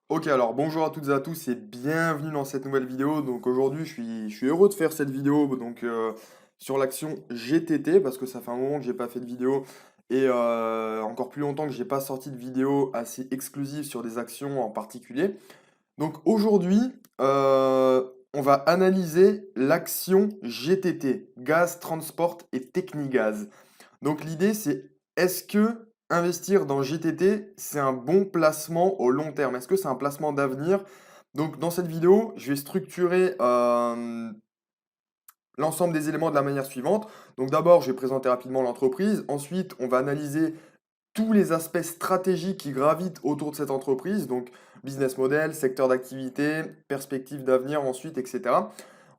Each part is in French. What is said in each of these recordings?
Ok, alors bonjour à toutes et à tous et bienvenue dans cette nouvelle vidéo. Donc aujourd'hui, je suis heureux de faire cette vidéo sur l'action GTT parce que ça fait un moment que j'ai pas fait de vidéo et encore plus longtemps que j'ai pas sorti de vidéo assez exclusive sur des actions en particulier. Donc aujourd'hui, on va analyser l'action GTT, Gaz Transport et Technigaz. Donc l'idée c'est est-ce que investir dans GTT c'est un bon placement au long terme? Est-ce que c'est un placement d'avenir? Donc dans cette vidéo, je vais structurer l'ensemble des éléments de la manière suivante. Donc d'abord, je vais présenter rapidement l'entreprise. Ensuite, on va analyser tous les aspects stratégiques qui gravitent autour de cette entreprise. Donc business model, secteur d'activité, perspective d'avenir ensuite, etc.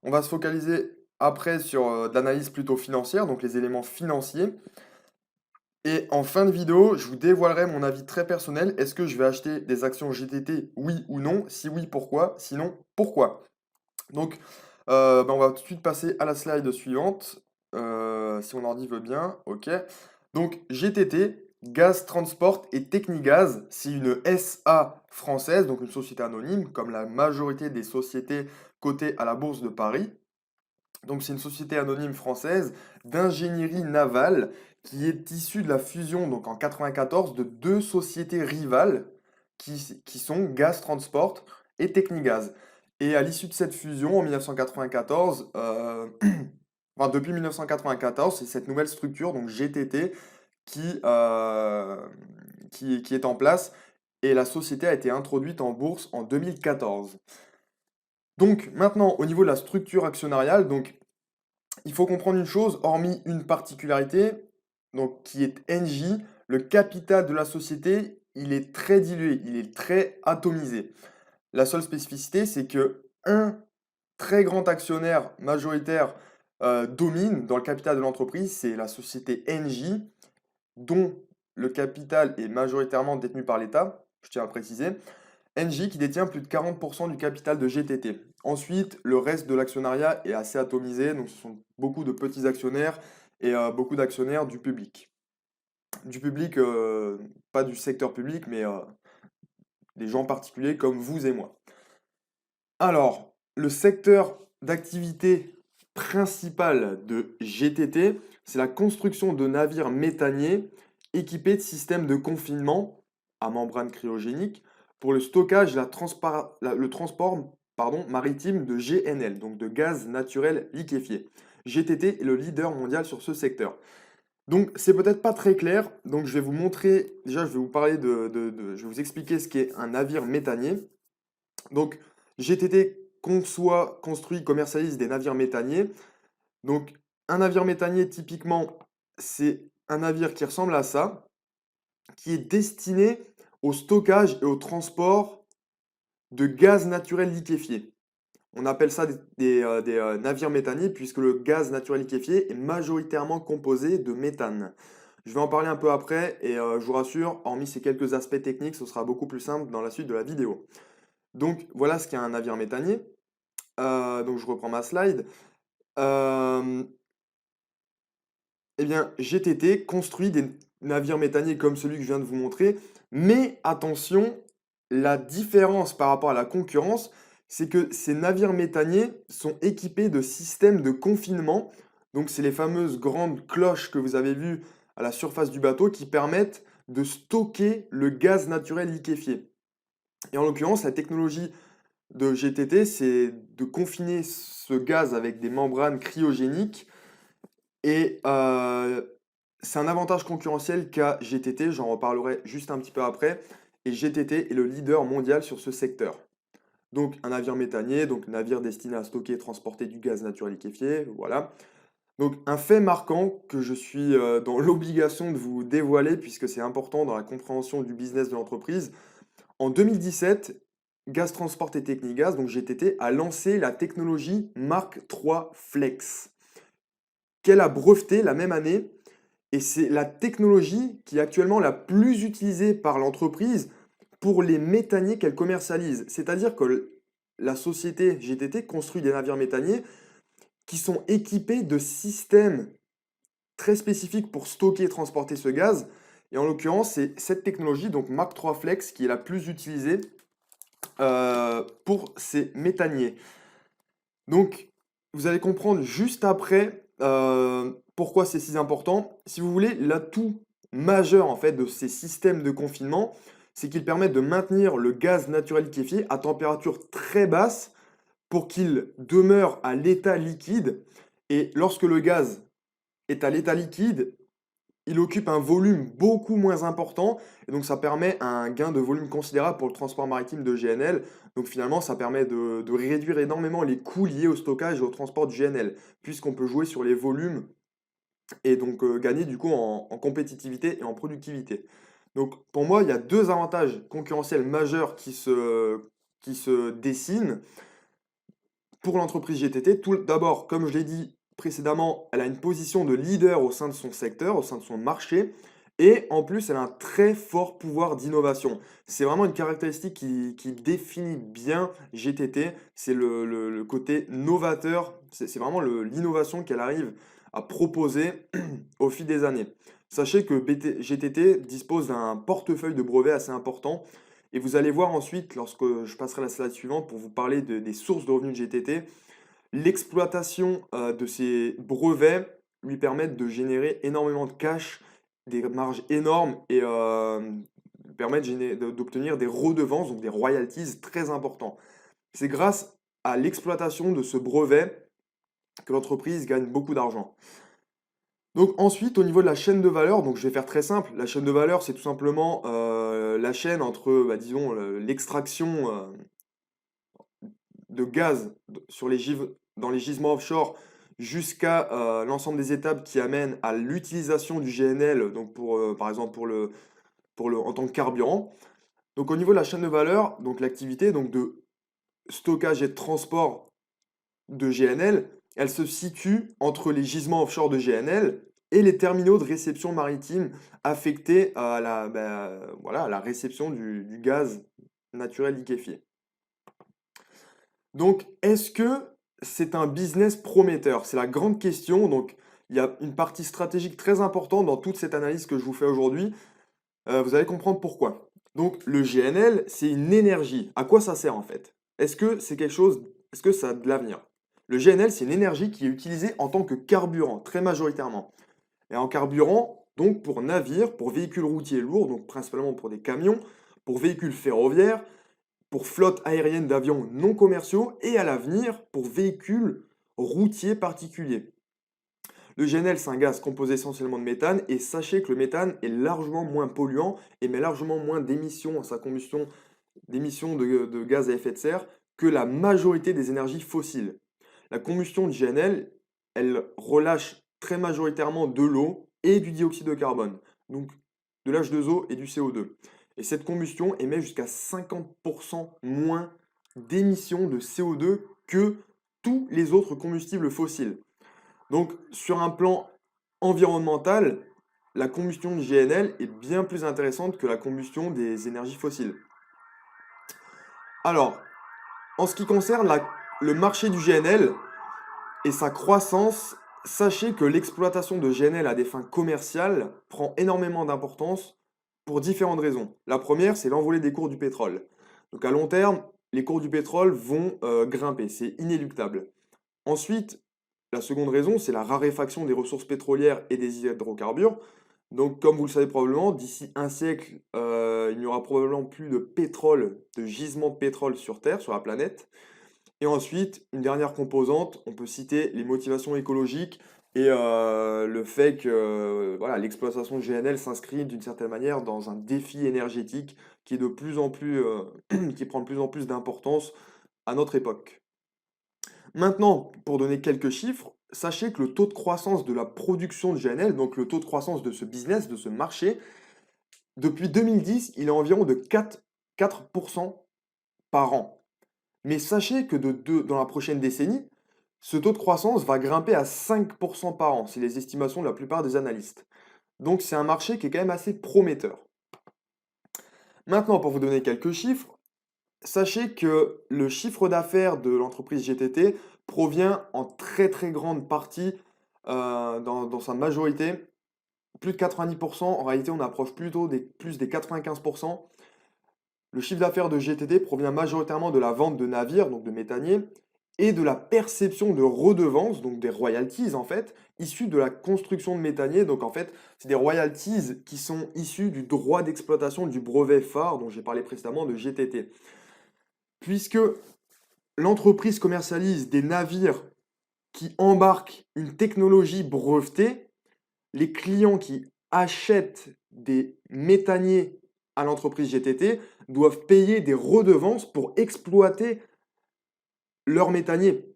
On va se focaliser après sur de l'analyse plutôt financière, donc les éléments financiers. Et en fin de vidéo, je vous dévoilerai mon avis très personnel. Est-ce que je vais acheter des actions GTT, oui ou non? Si oui, pourquoi? Sinon, pourquoi? Donc, on va tout de suite passer à la slide suivante. Si mon ordi veut bien, ok. Donc, GTT, Gaz Transport et Technigaz, c'est une SA française, donc une société anonyme, comme la majorité des sociétés cotées à la Bourse de Paris. Donc c'est une société anonyme française d'ingénierie navale qui est issue de la fusion donc en 94 de deux sociétés rivales qui sont Gaz Transport et Technigaz. Et à l'issue de cette fusion en 1994, enfin depuis 1994, c'est cette nouvelle structure, donc GTT, qui est en place et la société a été introduite en bourse en 2014. Donc maintenant, au niveau de la structure actionnariale, donc il faut comprendre une chose, hormis une particularité, donc qui est NJ, le capital de la société, il est très dilué, il est très atomisé. La seule spécificité, c'est que un très grand actionnaire majoritaire domine dans le capital de l'entreprise, c'est la société NJ, dont le capital est majoritairement détenu par l'État, je tiens à préciser. Engie qui détient plus de 40% du capital de GTT. Ensuite, le reste de l'actionnariat est assez atomisé, donc ce sont beaucoup de petits actionnaires et beaucoup d'actionnaires du public. Du public, pas du secteur public, mais des gens particuliers comme vous et moi. Alors, le secteur d'activité principal de GTT, c'est la construction de navires méthaniers équipés de systèmes de confinement à membrane cryogénique pour le stockage et le transport maritime de GNL, donc de gaz naturel liquéfié. GTT est le leader mondial sur ce secteur. Donc, c'est peut-être pas très clair, donc je vais vous montrer, déjà je vais vous parler je vais vous expliquer ce qu'est un navire méthanier. Donc, GTT conçoit, construit, commercialise des navires méthaniers. Donc, un navire méthanier, typiquement, c'est un navire qui ressemble à ça, qui est destiné au stockage et au transport de gaz naturel liquéfié. On appelle ça des navires méthaniers puisque le gaz naturel liquéfié est majoritairement composé de méthane. Je vais en parler un peu après et je vous rassure, hormis ces quelques aspects techniques, ce sera beaucoup plus simple dans la suite de la vidéo. Donc voilà ce qu'est un navire méthanier. Donc je reprends ma slide. Euh, eh bien, GTT construit des navires méthaniers comme celui que je viens de vous montrer, mais attention, la différence par rapport à la concurrence, c'est que ces navires méthaniers sont équipés de systèmes de confinement. Donc, c'est les fameuses grandes cloches que vous avez vues à la surface du bateau qui permettent de stocker le gaz naturel liquéfié. Et en l'occurrence, la technologie de GTT, c'est de confiner ce gaz avec des membranes cryogéniques et c'est un avantage concurrentiel qu'a GTT, j'en reparlerai juste un petit peu après. Et GTT est le leader mondial sur ce secteur. Donc un navire méthanier, donc navire destiné à stocker et transporter du gaz naturel liquéfié, voilà. Donc un fait marquant que je suis dans l'obligation de vous dévoiler puisque c'est important dans la compréhension du business de l'entreprise. En 2017, Gaz Transport et Technigaz, donc GTT, a lancé la technologie Mark III Flex, qu'elle a brevetée la même année. Et c'est la technologie qui est actuellement la plus utilisée par l'entreprise pour les méthaniers qu'elle commercialise. C'est-à-dire que la société GTT construit des navires méthaniers qui sont équipés de systèmes très spécifiques pour stocker et transporter ce gaz. Et en l'occurrence, c'est cette technologie, donc Mark III Flex, qui est la plus utilisée pour ces méthaniers. Donc, vous allez comprendre juste après pourquoi c'est si important. Si vous voulez, l'atout majeur en fait de ces systèmes de confinement, c'est qu'ils permettent de maintenir le gaz naturel liquéfié à température très basse pour qu'il demeure à l'état liquide. Et lorsque le gaz est à l'état liquide, il occupe un volume beaucoup moins important, et donc ça permet un gain de volume considérable pour le transport maritime de GNL. Donc finalement, ça permet de réduire énormément les coûts liés au stockage et au transport du GNL, puisqu'on peut jouer sur les volumes et donc gagner du coup en compétitivité et en productivité. Donc pour moi, il y a deux avantages concurrentiels majeurs qui se dessinent pour l'entreprise GTT. Tout d'abord, comme je l'ai dit précédemment, elle a une position de leader au sein de son secteur, au sein de son marché, et en plus, elle a un très fort pouvoir d'innovation. C'est vraiment une caractéristique qui définit bien GTT, c'est le côté novateur, c'est vraiment l'innovation qu'elle arrive à proposer au fil des années. Sachez que GTT dispose d'un portefeuille de brevets assez important, et vous allez voir ensuite, lorsque je passerai à la slide suivante pour vous parler des sources de revenus de GTT, l'exploitation de ces brevets lui permettent de générer énormément de cash, des marges énormes et permettent d'obtenir des redevances, donc des royalties très importants. C'est grâce à l'exploitation de ce brevet que l'entreprise gagne beaucoup d'argent. Donc ensuite, au niveau de la chaîne de valeur, donc je vais faire très simple. La chaîne de valeur, c'est tout simplement la chaîne entre, bah, disons, l'extraction de gaz dans les gisements offshore jusqu'à l'ensemble des étapes qui amènent à l'utilisation du GNL, donc par exemple en tant que carburant. Donc au niveau de la chaîne de valeur, donc l'activité donc de stockage et de transport de GNL, elle se situe entre les gisements offshore de GNL et les terminaux de réception maritime affectés à voilà, à la réception du gaz naturel liquéfié. Donc, est-ce que c'est un business prometteur? C'est la grande question. Donc, il y a une partie stratégique très importante dans toute cette analyse que je vous fais aujourd'hui. Vous allez comprendre pourquoi. Donc, le GNL, c'est une énergie. À quoi ça sert en fait? Est-ce que c'est quelque chose, est-ce que ça a de l'avenir? Le GNL, c'est une énergie qui est utilisée en tant que carburant, très majoritairement. Et en carburant, donc pour navires, pour véhicules routiers lourds, donc principalement pour des camions, pour véhicules ferroviaires, pour flotte aérienne d'avions non commerciaux et à l'avenir pour véhicules routiers particuliers. Le GNL, c'est un gaz composé essentiellement de méthane et sachez que le méthane est largement moins polluant et émet largement moins d'émissions à sa combustion, d'émissions de gaz à effet de serre que la majorité des énergies fossiles. La combustion de GNL, elle relâche très majoritairement de l'eau et du dioxyde de carbone, donc de l'H2O et du CO2. Et cette combustion émet jusqu'à 50% moins d'émissions de CO2 que tous les autres combustibles fossiles. Donc sur un plan environnemental, la combustion de GNL est bien plus intéressante que la combustion des énergies fossiles. Alors, en ce qui concerne le marché du GNL et sa croissance, sachez que l'exploitation de GNL à des fins commerciales prend énormément d'importance pour différentes raisons. La première, c'est l'envolée des cours du pétrole. Donc à long terme, les cours du pétrole vont grimper, c'est inéluctable. Ensuite, la seconde raison, c'est la raréfaction des ressources pétrolières et des hydrocarbures. Donc, comme vous le savez probablement, d'ici un siècle, il n'y aura probablement plus de pétrole, de gisement de pétrole sur Terre, sur la planète. Et ensuite, une dernière composante, on peut citer les motivations écologiques et le fait que voilà, l'exploitation de GNL s'inscrit d'une certaine manière dans un défi énergétique qui est de plus en plus, qui prend de plus en plus d'importance à notre époque. Maintenant, pour donner quelques chiffres, sachez que le taux de croissance de la production de GNL, donc le taux de croissance de ce business, de ce marché, depuis 2010, il est environ de 4% par an. Mais sachez que dans la prochaine décennie, ce taux de croissance va grimper à 5% par an. C'est les estimations de la plupart des analystes. Donc c'est un marché qui est quand même assez prometteur. Maintenant, pour vous donner quelques chiffres, sachez que le chiffre d'affaires de l'entreprise GTT provient en très très grande partie, dans sa majorité, plus de 90%, en réalité on approche plutôt plus des 95%. Le chiffre d'affaires de GTT provient majoritairement de la vente de navires, donc de méthaniers, et de la perception de redevances, donc des royalties en fait, issues de la construction de méthaniers. Donc en fait, c'est des royalties qui sont issues du droit d'exploitation du brevet phare dont j'ai parlé précédemment de GTT. Puisque l'entreprise commercialise des navires qui embarquent une technologie brevetée, les clients qui achètent des méthaniers à l'entreprise GTT doivent payer des redevances pour exploiter leurs méthaniers,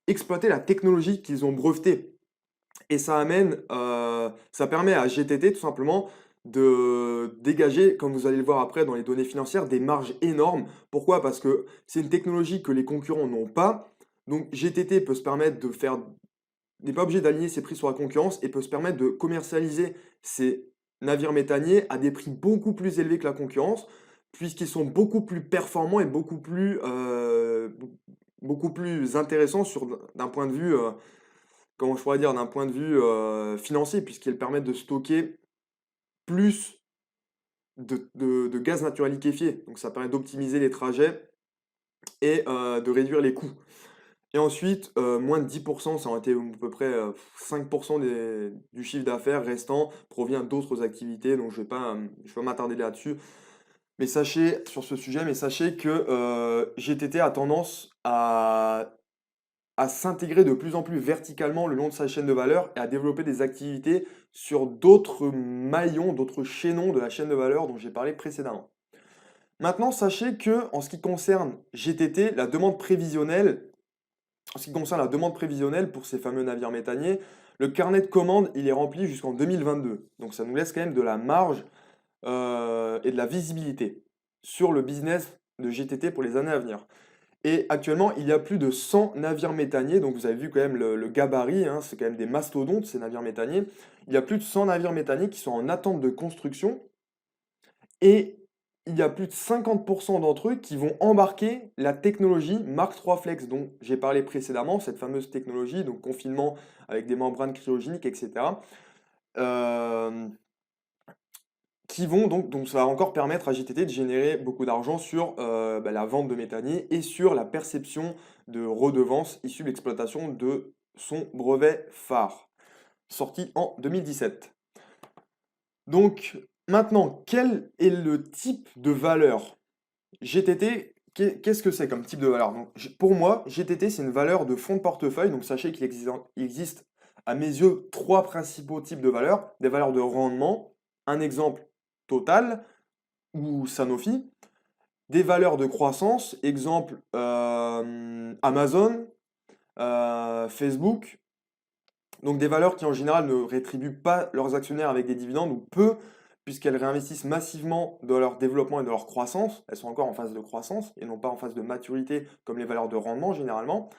exploiter la technologie qu'ils ont brevetée. Et ça permet à GTT tout simplement de dégager, comme vous allez le voir après dans les données financières, des marges énormes. Pourquoi? Parce que c'est une technologie que les concurrents n'ont pas. Donc GTT peut se permettre de faire, n'est pas obligé d'aligner ses prix sur la concurrence et peut se permettre de commercialiser ses navires méthaniers à des prix beaucoup plus élevés que la concurrence, puisqu'ils sont beaucoup plus performants et beaucoup plus intéressants d'un point de vue, comment je pourrais dire, d'un point de vue financier, puisqu'ils permettent de stocker plus de gaz naturel liquéfié. Donc ça permet d'optimiser les trajets et de réduire les coûts. Et ensuite, moins de 10%, ça aurait été à peu près 5% du chiffre d'affaires restant provient d'autres activités, donc je vais pas m'attarder là-dessus. Mais sachez, sur ce sujet, mais sachez que GTT a tendance à s'intégrer de plus en plus verticalement le long de sa chaîne de valeur et à développer des activités sur d'autres maillons, d'autres chaînons de la chaîne de valeur dont j'ai parlé précédemment. Maintenant, sachez que en ce qui concerne GTT, en ce qui concerne la demande prévisionnelle pour ces fameux navires méthaniers, le carnet de commandes, il est rempli jusqu'en 2022. Donc ça nous laisse quand même de la marge et de la visibilité sur le business de GTT pour les années à venir. Et actuellement, il y a plus de 100 navires méthaniers, donc vous avez vu quand même le gabarit, hein, c'est quand même des mastodontes ces navires méthaniers. Il y a plus de 100 navires méthaniers qui sont en attente de construction et il y a plus de 50% d'entre eux qui vont embarquer la technologie Mark III Flex dont j'ai parlé précédemment, cette fameuse technologie, donc confinement avec des membranes cryogéniques, etc. euh, qui vont donc ça va encore permettre à GTT de générer beaucoup d'argent sur la vente de méthanier et sur la perception de redevances issues de l'exploitation de son brevet phare, sorti en 2017. Donc maintenant, quel est le type de valeur GTT? Qu'est-ce que c'est comme type de valeur? Donc, pour moi, GTT, c'est une valeur de fonds de portefeuille. Donc sachez il existe à mes yeux trois principaux types de valeurs. Des valeurs de rendement, un exemple Total ou Sanofi, des valeurs de croissance, exemple Amazon, Facebook, donc des valeurs qui en général ne rétribuent pas leurs actionnaires avec des dividendes ou peu, puisqu'elles réinvestissent massivement dans leur développement et dans leur croissance. Elles sont encore en phase de croissance et non pas en phase de maturité comme les valeurs de rendement généralement.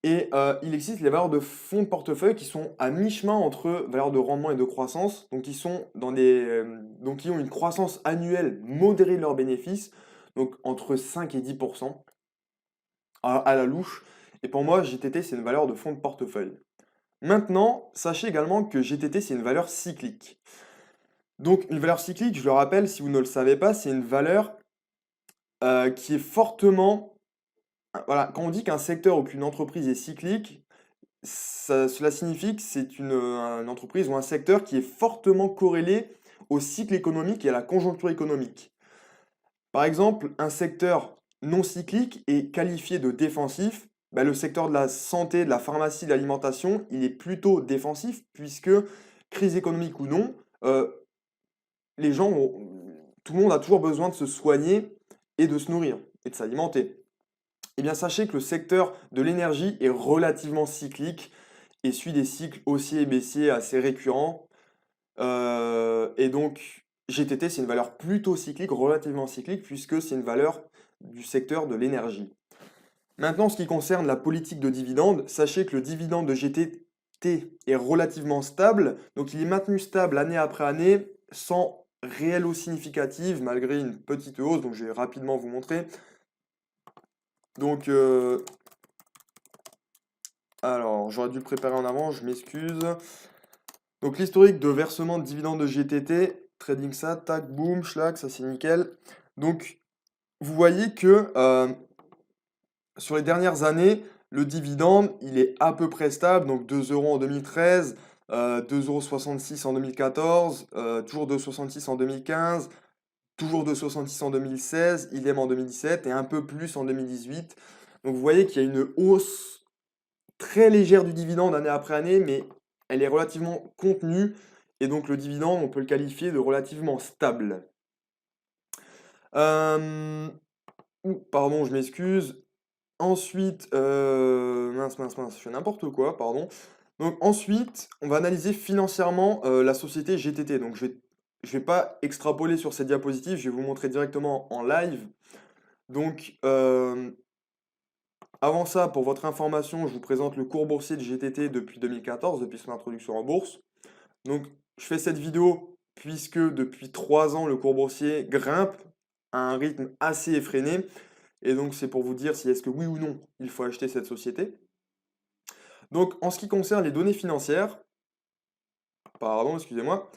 Et il existe les valeurs de fonds de portefeuille qui sont à mi-chemin entre valeurs de rendement et de croissance, donc donc qui ont une croissance annuelle modérée de leurs bénéfices, donc entre 5 et 10% à la louche. Et pour moi, GTT, c'est une valeur de fonds de portefeuille. Maintenant, sachez également que GTT, c'est une valeur cyclique. Donc une valeur cyclique, je le rappelle, si vous ne le savez pas, c'est une valeur qui est fortement... Voilà, quand on dit qu'un secteur ou qu'une entreprise est cyclique, cela signifie que c'est une entreprise ou un secteur qui est fortement corrélé au cycle économique et à la conjoncture économique. Par exemple, un secteur non cyclique est qualifié de défensif. Ben, le secteur de la santé, de la pharmacie, de l'alimentation, il est plutôt défensif puisque, crise économique ou non, les gens tout le monde a toujours besoin de se soigner et de se nourrir et de s'alimenter. Eh bien, sachez que le secteur de l'énergie est relativement cyclique et suit des cycles haussiers et baissiers assez récurrents. Et donc, GTT, c'est une valeur plutôt cyclique, relativement cyclique, puisque c'est une valeur du secteur de l'énergie. Maintenant, en ce qui concerne la politique de dividende, sachez que le dividende de GTT est relativement stable, donc il est maintenu stable année après année, sans réelle hausse significative, malgré une petite hausse, donc je vais rapidement vous montrer. Donc, alors, j'aurais dû le préparer en avant, je m'excuse. Donc, l'historique de versement de dividendes de GTT, trading ça, tac, boum, schlag, ça c'est nickel. Donc, vous voyez que sur les dernières années, le dividende, il est à peu près stable, donc 2 euros en 2013, 2,66 € en 2014, toujours 2,66 € en 2015, toujours 2,66 € en 2016, idem en 2017 et un peu plus en 2018. Donc vous voyez qu'il y a une hausse très légère du dividende année après année, mais elle est relativement contenue et donc le dividende, on peut le qualifier de relativement stable. Euh, Pardon, je m'excuse. Ensuite, mince, mince, mince, je fais n'importe quoi, pardon. Donc ensuite, on va analyser financièrement la société GTT. Donc je vais pas extrapoler sur cette diapositive, je vais vous montrer directement en live. Donc avant ça, pour votre information, je vous présente le cours boursier de GTT depuis 2014, depuis son introduction en bourse. Donc je fais cette vidéo puisque depuis 3 ans, le cours boursier grimpe à un rythme assez effréné. Et donc c'est pour vous dire si est-ce que oui ou non il faut acheter cette société. Donc, en ce qui concerne les données financières, pardon, excusez-moi,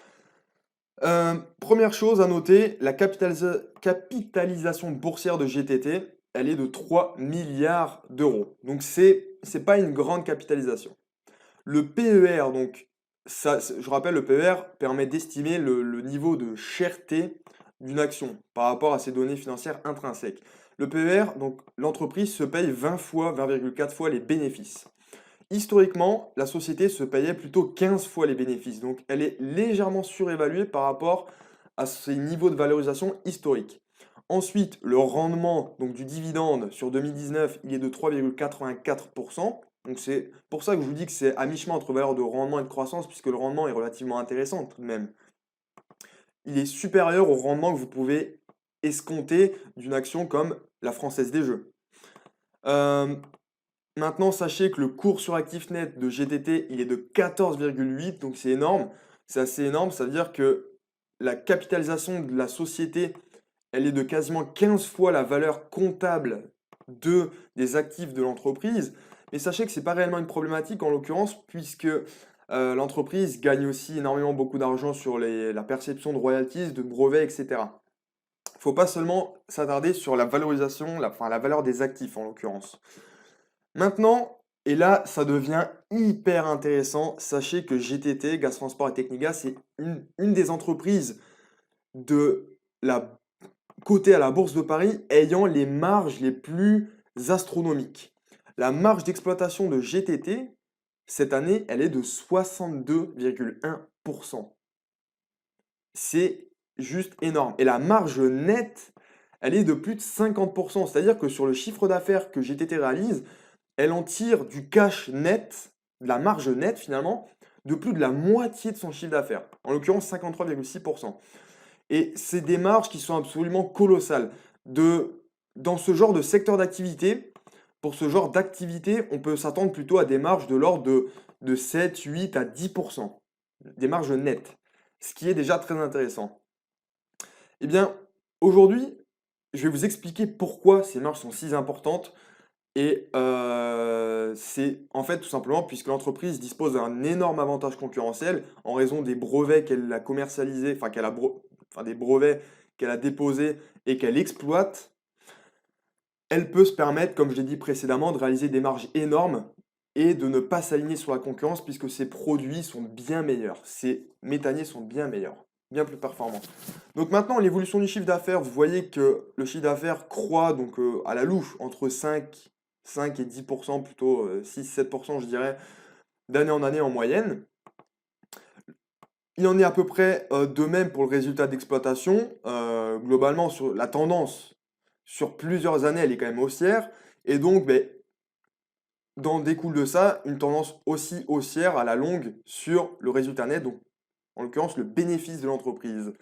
première chose à noter, la capitalisation boursière de GTT, elle est de 3 milliards d'euros. Donc, c'est pas une grande capitalisation. Le PER, donc, ça, je rappelle, le PER permet d'estimer le niveau de cherté d'une action par rapport à ses données financières intrinsèques. Le PER, donc, l'entreprise se paye 20 fois, 20,4 fois les bénéfices. Historiquement, la société se payait plutôt 15 fois les bénéfices, donc elle est légèrement surévaluée par rapport à ses niveaux de valorisation historiques. Ensuite, le rendement donc, du dividende sur 2019, il est de 3,84%. Donc c'est pour ça que je vous dis que c'est à mi-chemin entre valeur de rendement et de croissance, puisque le rendement est relativement intéressant tout de même. Il est supérieur au rendement que vous pouvez escompter d'une action comme la Française des Jeux. Euh, Maintenant, sachez que le cours sur actif net de GTT, il est de 14,8, donc c'est énorme. C'est assez énorme, ça veut dire que la capitalisation de la société, elle est de quasiment 15 fois la valeur comptable des actifs de l'entreprise. Mais sachez que ce n'est pas réellement une problématique en l'occurrence, puisque l'entreprise gagne aussi énormément beaucoup d'argent sur la perception de royalties, de brevets, etc. Il ne faut pas seulement s'attarder sur la valorisation, enfin la valeur des actifs en l'occurrence. Maintenant, et là, ça devient hyper intéressant. Sachez que GTT, Gaz Transport et Technigas, c'est une des entreprises de la cotée à la Bourse de Paris ayant les marges les plus astronomiques. La marge d'exploitation de GTT, cette année, elle est de 62,1%. C'est juste énorme. Et la marge nette, elle est de plus de 50%. C'est-à-dire que sur le chiffre d'affaires que GTT réalise, elle en tire du cash net, de la marge nette finalement, de plus de la moitié de son chiffre d'affaires, en l'occurrence 53,6%. Et c'est des marges qui sont absolument colossales. Dans ce genre de secteur d'activité, pour ce genre d'activité, on peut s'attendre plutôt à des marges de l'ordre de 7, 8 à 10%, des marges nettes, ce qui est déjà très intéressant. Eh bien, aujourd'hui, je vais vous expliquer pourquoi ces marges sont si importantes. Et c'est en fait tout simplement puisque l'entreprise dispose d'un énorme avantage concurrentiel en raison des brevets qu'elle a commercialisés, enfin des brevets qu'elle a déposés et qu'elle exploite, elle peut se permettre, comme je l'ai dit précédemment, de réaliser des marges énormes et de ne pas s'aligner sur la concurrence puisque ses produits sont bien meilleurs. Ses méthaniers sont bien meilleurs, bien plus performants. Donc maintenant, l'évolution du chiffre d'affaires, vous voyez que le chiffre d'affaires croît donc à la louche entre 5 et 10%, plutôt 6-7% je dirais, d'année en année en moyenne. Il en est à peu près de même pour le résultat d'exploitation. Globalement, sur la tendance sur plusieurs années, elle est quand même haussière. Et donc, ben, découle de ça une tendance aussi haussière à la longue sur le résultat net, donc en l'occurrence le bénéfice de l'entreprise.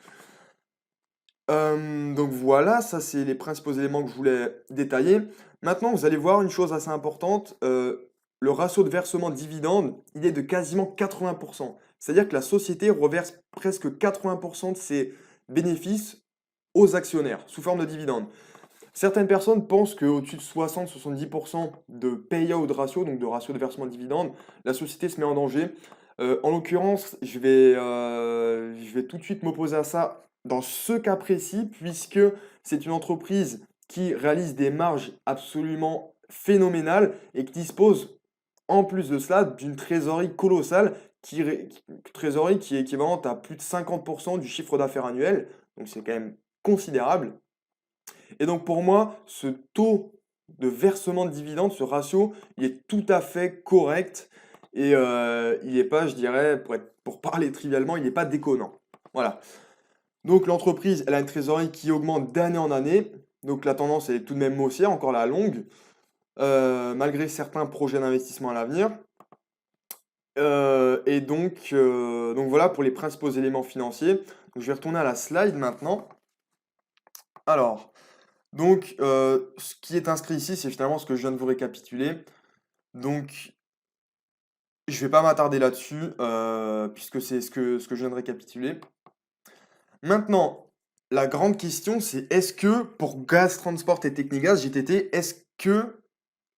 Donc voilà, ça c'est les principaux éléments que je voulais détailler. Maintenant, vous allez voir une chose assez importante, le ratio de versement de dividendes, il est de quasiment 80%. C'est-à-dire que la société reverse presque 80% de ses bénéfices aux actionnaires sous forme de dividendes. Certaines personnes pensent qu'au-dessus de 60-70% de payout ratio, donc de ratio de versement de dividendes, la société se met en danger. En l'occurrence, je vais tout de suite m'opposer à ça dans ce cas précis, puisque c'est une entreprise qui réalise des marges absolument phénoménales et qui dispose, en plus de cela, d'une trésorerie colossale, trésorerie qui est équivalente à plus de 50% du chiffre d'affaires annuel, donc c'est quand même considérable. Et donc pour moi, ce taux de versement de dividendes, ce ratio, il est tout à fait correct et il n'est pas, je dirais, pour parler trivialement, il n'est pas déconnant. Voilà. Donc l'entreprise, elle a une trésorerie qui augmente d'année en année. Donc la tendance elle est tout de même haussière, encore à la longue, malgré certains projets d'investissement à l'avenir. Donc voilà pour les principaux éléments financiers. Donc, je vais retourner à la slide maintenant. Alors, ce qui est inscrit ici, c'est finalement ce que je viens de vous récapituler. Donc, je vais pas m'attarder là-dessus, puisque c'est ce que je viens de récapituler. Maintenant, la grande question, c'est est-ce que pour Gaz Transport et Technigaz, GTT, est-ce que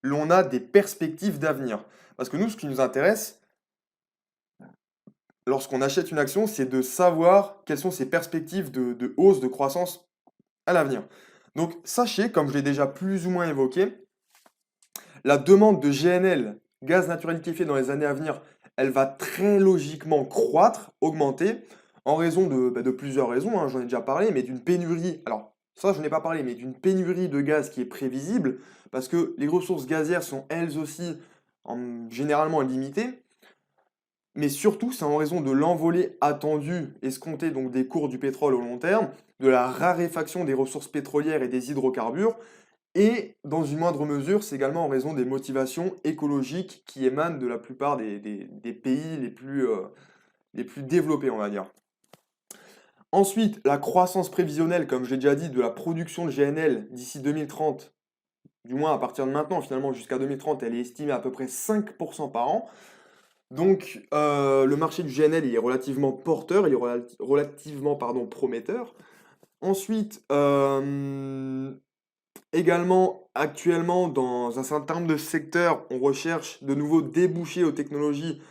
l'on a des perspectives d'avenir? Parce que nous, ce qui nous intéresse, lorsqu'on achète une action, c'est de savoir quelles sont ses perspectives de hausse, de croissance à l'avenir. Donc, sachez, comme je l'ai déjà plus ou moins évoqué, la demande de GNL, gaz naturel liquéfié, dans les années à venir, elle va très logiquement croître, augmenter, en raison de plusieurs raisons, hein, j'en ai déjà parlé, mais d'une pénurie, alors ça je n'ai pas parlé, mais d'une pénurie de gaz qui est prévisible, parce que les ressources gazières sont elles aussi généralement limitées, mais surtout c'est en raison de l'envolée attendue, escomptée donc des cours du pétrole au long terme, de la raréfaction des ressources pétrolières et des hydrocarbures, et dans une moindre mesure, c'est également en raison des motivations écologiques qui émanent de la plupart des pays les plus développés, on va dire. Ensuite, la croissance prévisionnelle, comme je l'ai déjà dit, de la production de GNL d'ici 2030, du moins à partir de maintenant, finalement jusqu'à 2030, elle est estimée à peu près 5% par an. Donc le marché du GNL, il est relativement porteur, il est relativement pardon, prometteur. Ensuite, également, actuellement, dans un certain nombre de secteurs, on recherche de nouveaux débouchés aux technologies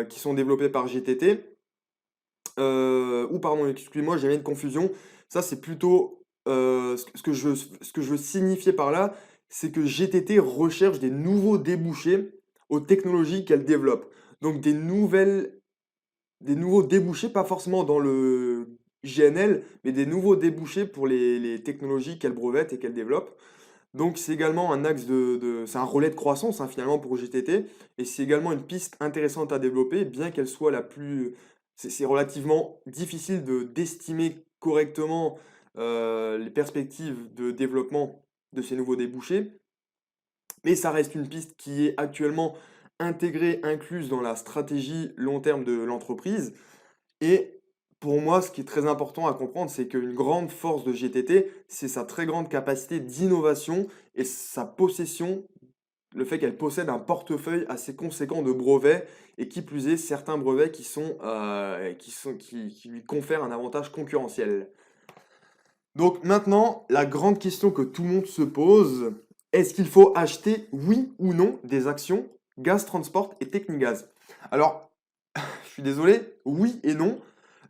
qui sont développées par GTT. Ou pardon, excusez-moi, j'avais une confusion. Ça, c'est plutôt ce que je veux signifier par là, c'est que GTT recherche des nouveaux débouchés aux technologies qu'elle développe. Donc des nouveaux débouchés, pas forcément dans le GNL, mais des nouveaux débouchés pour les technologies qu'elle brevette et qu'elle développe. Donc c'est également un axe c'est un relais de croissance hein, finalement pour GTT, et c'est également une piste intéressante à développer, bien qu'elle soit c'est relativement difficile d'estimer correctement les perspectives de développement de ces nouveaux débouchés, mais ça reste une piste qui est actuellement intégrée, incluse dans la stratégie long terme de l'entreprise. Et pour moi, ce qui est très important à comprendre, c'est qu'une grande force de GTT, c'est sa très grande capacité d'innovation et sa possession, le fait qu'elle possède un portefeuille assez conséquent de brevets, et qui plus est, certains brevets qui lui confèrent un avantage concurrentiel. Donc maintenant, la grande question que tout le monde se pose, est-ce qu'il faut acheter, oui ou non, des actions Gaz Transport et Technigaz? Alors, je suis désolé, oui et non.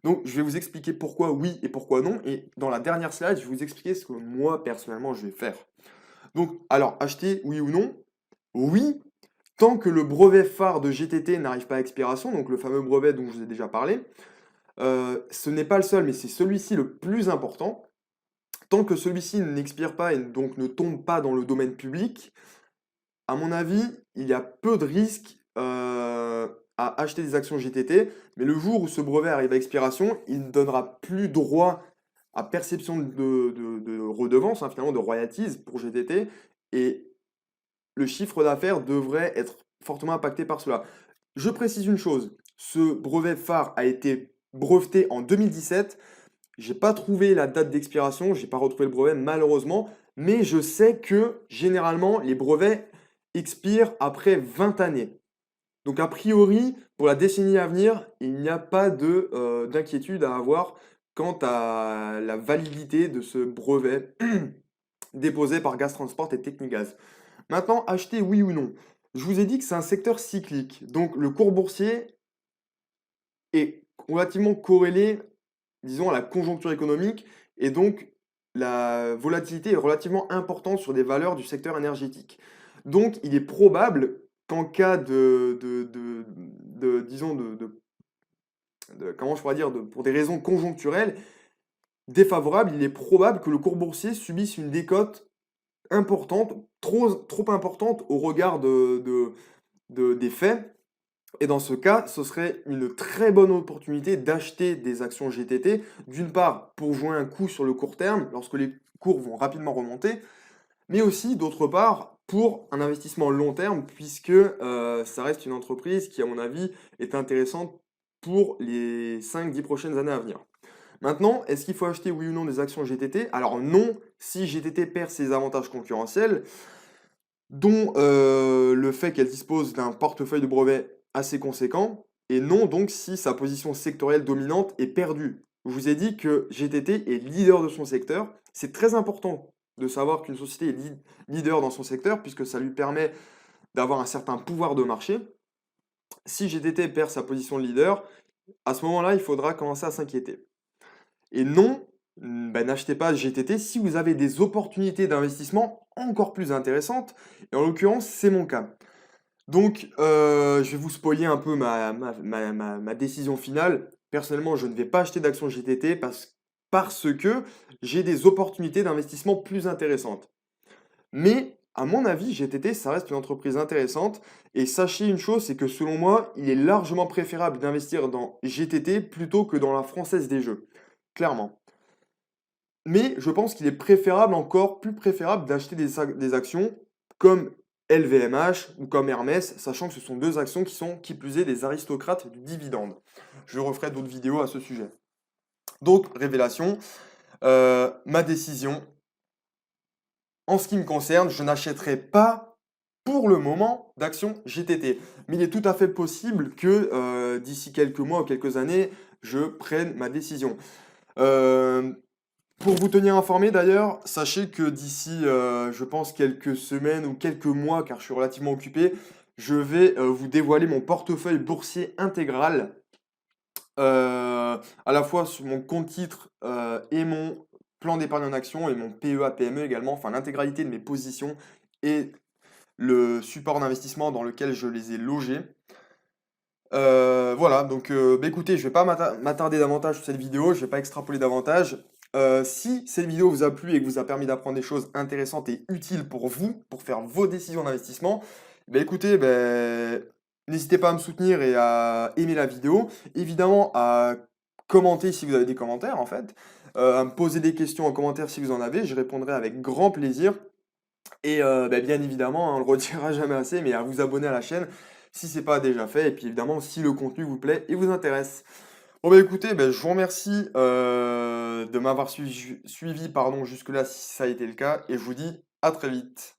Donc, je vais vous expliquer pourquoi oui et pourquoi non. Et dans la dernière slide, je vais vous expliquer ce que moi, personnellement, je vais faire. Donc, alors, acheter, oui ou non? Oui, tant que le brevet phare de GTT n'arrive pas à expiration, donc le fameux brevet dont je vous ai déjà parlé. Ce n'est pas le seul, mais c'est celui-ci le plus important. Tant que celui-ci n'expire pas et donc ne tombe pas dans le domaine public, à mon avis, il y a peu de risques à acheter des actions GTT, mais le jour où ce brevet arrive à expiration, il ne donnera plus droit à perception de redevance, hein, finalement de royalties pour GTT, et le chiffre d'affaires devrait être fortement impacté par cela. Je précise une chose, ce brevet phare a été breveté en 2017. J'ai pas trouvé la date d'expiration, j'ai pas retrouvé le brevet malheureusement, mais je sais que généralement les brevets expirent après 20 années. Donc a priori, pour la décennie à venir, il n'y a pas d'inquiétude à avoir quant à la validité de ce brevet déposé par Gaz Transport et Technigaz. Maintenant, acheter oui ou non. Je vous ai dit que c'est un secteur cyclique, donc le cours boursier est relativement corrélé, disons, à la conjoncture économique, et donc la volatilité est relativement importante sur des valeurs du secteur énergétique. Donc, il est probable qu'en cas disons, comment je pourrais dire, pour des raisons conjoncturelles défavorables, il est probable que le cours boursier subisse une décote importante, trop importante au regard des faits. Et dans ce cas, ce serait une très bonne opportunité d'acheter des actions GTT, d'une part pour jouer un coup sur le court terme, lorsque les cours vont rapidement remonter, mais aussi d'autre part pour un investissement long terme, puisque ça reste une entreprise qui, à mon avis, est intéressante pour les 5-10 prochaines années à venir. Maintenant, est-ce qu'il faut acheter oui ou non des actions GTT? Alors non, si GTT perd ses avantages concurrentiels, dont le fait qu'elle dispose d'un portefeuille de brevets assez conséquent, et non donc si sa position sectorielle dominante est perdue. Je vous ai dit que GTT est leader de son secteur. C'est très important de savoir qu'une société est leader dans son secteur, puisque ça lui permet d'avoir un certain pouvoir de marché. Si GTT perd sa position de leader, à ce moment-là, il faudra commencer à s'inquiéter. Et non, ben, n'achetez pas GTT si vous avez des opportunités d'investissement encore plus intéressantes. Et en l'occurrence, c'est mon cas. Donc, je vais vous spoiler un peu ma décision finale. Personnellement, je ne vais pas acheter d'actions GTT parce que j'ai des opportunités d'investissement plus intéressantes. Mais, à mon avis, GTT, ça reste une entreprise intéressante. Et sachez une chose, c'est que selon moi, il est largement préférable d'investir dans GTT plutôt que dans la Française des Jeux. Clairement. Mais je pense qu'il est préférable, encore plus préférable, d'acheter des actions comme LVMH ou comme Hermès, sachant que ce sont deux actions qui sont, qui plus est, des aristocrates du dividende. Je referai d'autres vidéos à ce sujet. Donc, révélation, ma décision, en ce qui me concerne, je n'achèterai pas pour le moment d'actions GTT. Mais il est tout à fait possible que d'ici quelques mois ou quelques années, je prenne ma décision. Euh, Pour vous tenir informé d'ailleurs, sachez que d'ici, je pense, quelques semaines ou quelques mois, car je suis relativement occupé, je vais vous dévoiler mon portefeuille boursier intégral, à la fois sur mon compte titre et mon plan d'épargne en action et mon PEA-PME également, enfin l'intégralité de mes positions et le support d'investissement dans lequel je les ai logés. Voilà, donc bah, écoutez, je vais pas m'attarder davantage sur cette vidéo, je vais pas extrapoler davantage. Si cette vidéo vous a plu et que vous a permis d'apprendre des choses intéressantes et utiles pour vous, pour faire vos décisions d'investissement, bah écoutez, n'hésitez pas à me soutenir et à aimer la vidéo. Évidemment, à commenter si vous avez des commentaires en fait. À me poser des questions en commentaire si vous en avez, je répondrai avec grand plaisir. Et bien évidemment, hein, on le redira jamais assez, mais à vous abonner à la chaîne si c'est pas déjà fait. Et puis évidemment, si le contenu vous plaît et vous intéresse. Bon bah écoutez, je vous remercie de m'avoir suivi pardon, jusque-là si ça a été le cas. Et je vous dis à très vite.